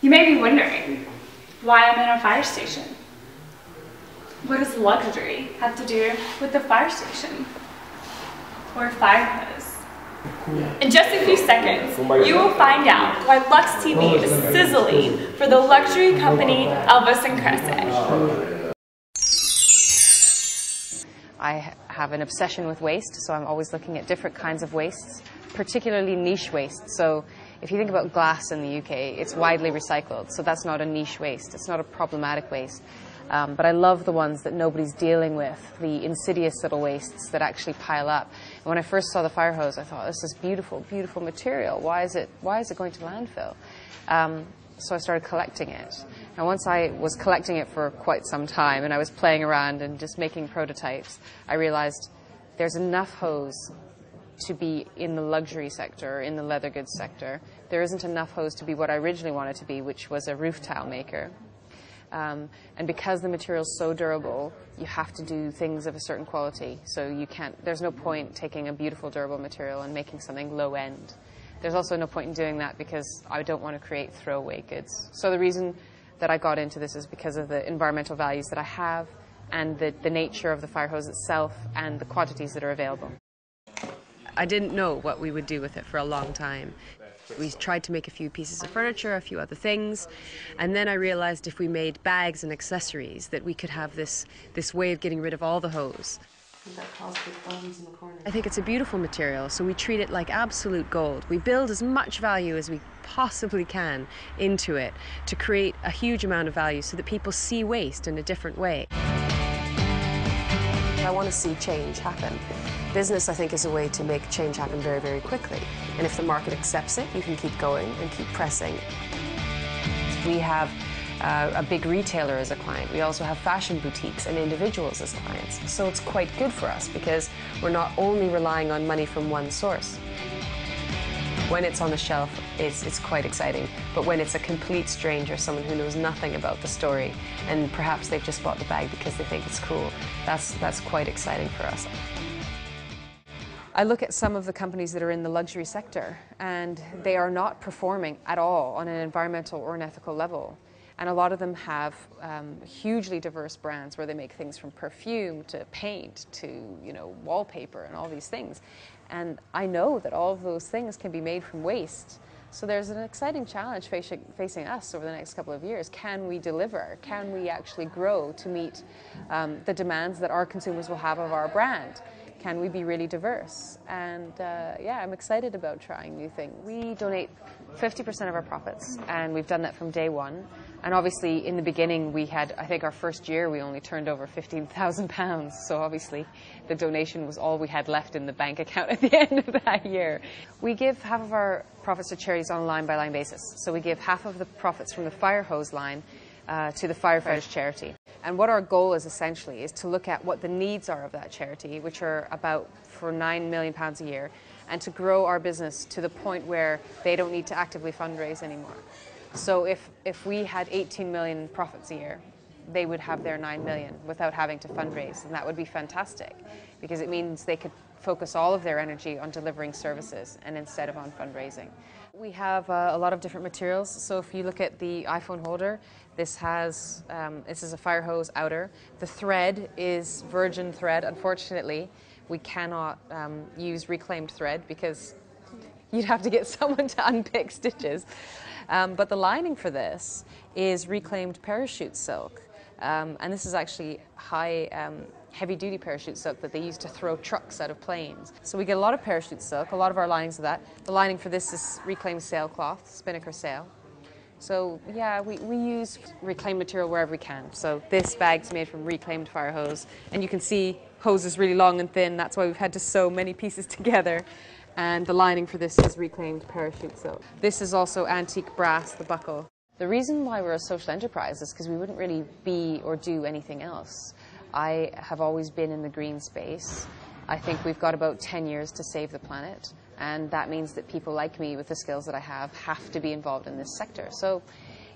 You may be wondering why I'm in a fire station. What does luxury have to do with the fire station or fire hose? In just a few seconds, you will find out why Lux TV is sizzling for the luxury company Elvis and Kresse. I have an obsession with waste, so I'm always looking at different kinds of wastes, particularly niche waste. So if you think about glass in the UK, it's widely recycled, so that's not a niche waste. It's not a problematic waste. But I love the ones that nobody's dealing with, the insidious little wastes that actually pile up. And when I first saw the fire hose, I thought, this is beautiful, beautiful material. Why is it going to landfill? So I started collecting it. And once I was collecting it for quite some time, and I was playing around and just making prototypes, I realized there's enough hose to be in the luxury sector, in the leather goods sector. There isn't enough hose to be what I originally wanted to be, which was a roof tile maker. And because the material is so durable, you have to do things of a certain quality. So you can't, there's no point taking a beautiful, durable material and making something low end. There's also no point in doing that because I don't want to create throwaway goods. So the reason that I got into this is because of the environmental values that I have and the nature of the fire hose itself and the quantities that are available. I didn't know what we would do with it for a long time. We tried to make a few pieces of furniture, a few other things, and then I realized if we made bags and accessories that we could have this way of getting rid of all the hose. I think it's a beautiful material, so we treat it like absolute gold. We build as much value as we possibly can into it to create a huge amount of value so that people see waste in a different way. I want to see change happen. Business, I think, is a way to make change happen very, very quickly. And if the market accepts it, you can keep going and keep pressing. We have a big retailer as a client. We also have fashion boutiques and individuals as clients. So it's quite good for us because we're not only relying on money from one source. When it's on the shelf, it's quite exciting. But when it's a complete stranger, someone who knows nothing about the story, and perhaps they've just bought the bag because they think it's cool, that's quite exciting for us. I look at some of the companies that are in the luxury sector, and they are not performing at all on an environmental or an ethical level. And a lot of them have hugely diverse brands where they make things from perfume to paint to, wallpaper and all these things. And I know that all of those things can be made from waste. So there's an exciting challenge facing us over the next couple of years. Can we deliver? Can we actually grow to meet the demands that our consumers will have of our brand? Can we be really diverse? And yeah, I'm excited about trying new things. We donate 50% of our profits, and we've done that from day one. And obviously, in the beginning, we had, I think our first year, we only turned over £15,000. So obviously, the donation was all we had left in the bank account at the end of that year. We give half of our profits to charities on a line-by-line basis. So we give half of the profits from the fire hose line to the firefighters charity. And what our goal is essentially is to look at what the needs are of that charity, which are about for £9 million a year, and to grow our business to the point where they don't need to actively fundraise anymore. So if we had 18 million profits a year, they would have their 9 million without having to fundraise, and that would be fantastic because it means they could focus all of their energy on delivering services and instead of on fundraising. We have a lot of different materials. So if you look at the iPhone holder, this is a fire hose outer. The thread is virgin thread. Unfortunately, we cannot use reclaimed thread because you'd have to get someone to unpick stitches. But the lining for this is reclaimed parachute silk. And this is actually heavy-duty parachute silk that they use to throw trucks out of planes. So we get a lot of parachute silk, a lot of our linings of that. The lining for this is reclaimed sailcloth, spinnaker sail. So yeah, we use reclaimed material wherever we can. So this bag's made from reclaimed fire hose. And you can see hose is really long and thin. That's why we've had to sew many pieces together. And the lining for this is reclaimed parachute silk. This is also antique brass, the buckle. The reason why we're a social enterprise is because we wouldn't really be or do anything else. I have always been in the green space. I think we've got about 10 years to save the planet, and that means that people like me with the skills that I have to be involved in this sector. So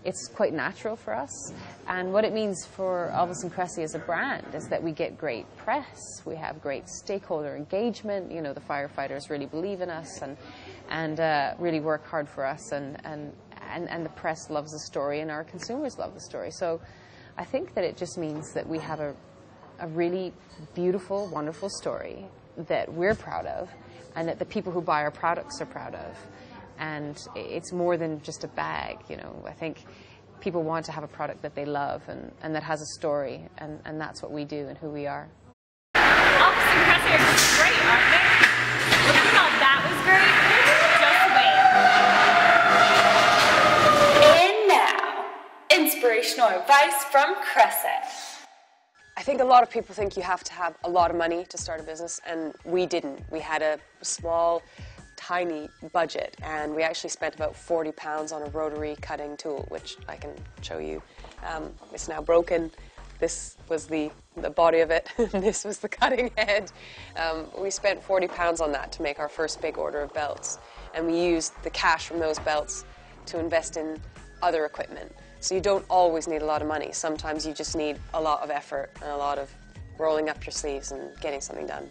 it's quite natural for us, and what it means for Elvis and Kresse as a brand is that we get great press, we have great stakeholder engagement, the firefighters really believe in us and really work hard for us and and the press loves the story, and our consumers love the story. So I think that it just means that we have a really beautiful, wonderful story that we're proud of, and that the people who buy our products are proud of. And it's more than just a bag, you know. I think people want to have a product that they love and that has a story, and that's what we do and who we are. Elvis and Kresse are just great, aren't they? If you thought that was great, just wait. And now, inspirational advice from Kresse. I think a lot of people think you have to have a lot of money to start a business, and we didn't. We had a small, tiny budget, and we actually spent about £40 on a rotary cutting tool, which I can show you. It's now broken. This was the body of it. This was the cutting head. We spent £40 on that to make our first big order of belts, and we used the cash from those belts to invest in other equipment. So you don't always need a lot of money. Sometimes you just need a lot of effort and a lot of rolling up your sleeves and getting something done.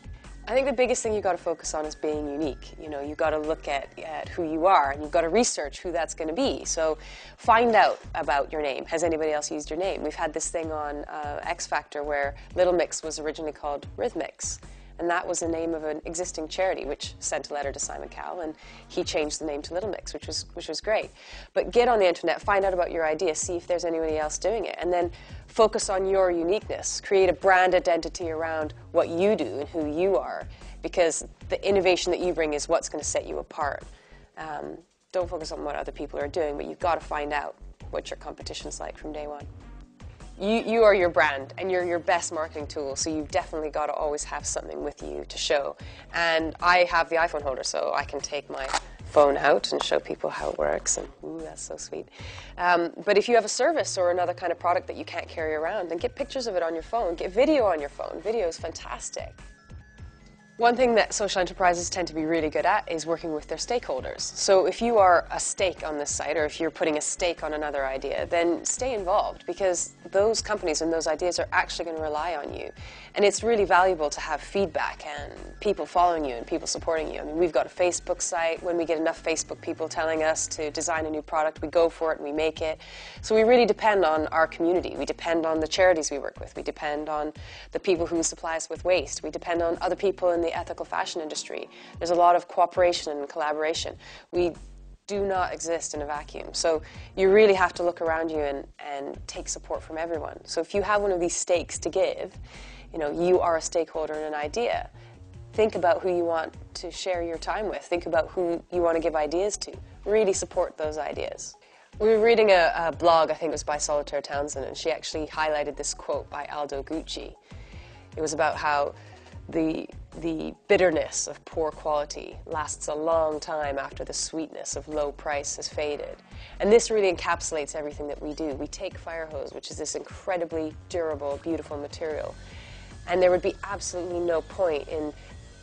I think the biggest thing you've got to focus on is being unique. You know, you've got to look at who you are, and you've got to research who that's going to be. So find out about your name. Has anybody else used your name? We've had this thing on X Factor where Little Mix was originally called Rhythmix. And that was the name of an existing charity, which sent a letter to Simon Cowell, and he changed the name to Little Mix, which was great. But get on the internet, find out about your idea, see if there's anybody else doing it, and then focus on your uniqueness. Create a brand identity around what you do and who you are, because the innovation that you bring is what's going to set you apart. Don't focus on what other people are doing, but you've got to find out what your competition's like from day one. You are your brand, and you're your best marketing tool, so you've definitely got to always have something with you to show. And I have the iPhone holder, so I can take my phone out and show people how it works, and ooh, that's so sweet. But if you have a service or another kind of product that you can't carry around, then get pictures of it on your phone, get video on your phone. Video is fantastic. One thing that social enterprises tend to be really good at is working with their stakeholders. So if you are a stake on this site, or if you're putting a stake on another idea, then stay involved, because those companies and those ideas are actually going to rely on you. And it's really valuable to have feedback and people following you and people supporting you. I mean, we've got a Facebook site. When we get enough Facebook people telling us to design a new product, we go for it and we make it. So we really depend on our community. We depend on the charities we work with. We depend on the people who supply us with waste. We depend on other people in the ethical fashion industry. There's a lot of cooperation and collaboration. We do not exist in a vacuum. So you really have to look around you and take support from everyone. So if you have one of these stakes to give, you know, you are a stakeholder in an idea. Think about who you want to share your time with. Think about who you want to give ideas to. Really support those ideas. We were reading a blog, I think it was by Solitaire Townsend, and she actually highlighted this quote by Aldo Gucci. It was about how the bitterness of poor quality lasts a long time after the sweetness of low price has faded. And this really encapsulates everything that we do. We take fire hose, which is this incredibly durable, beautiful material, and there would be absolutely no point in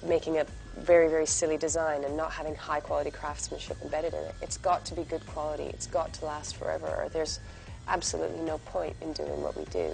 making a very, very silly design and not having high quality craftsmanship embedded in it. It's got to be good quality. It's got to last forever, or there's absolutely no point in doing what we do.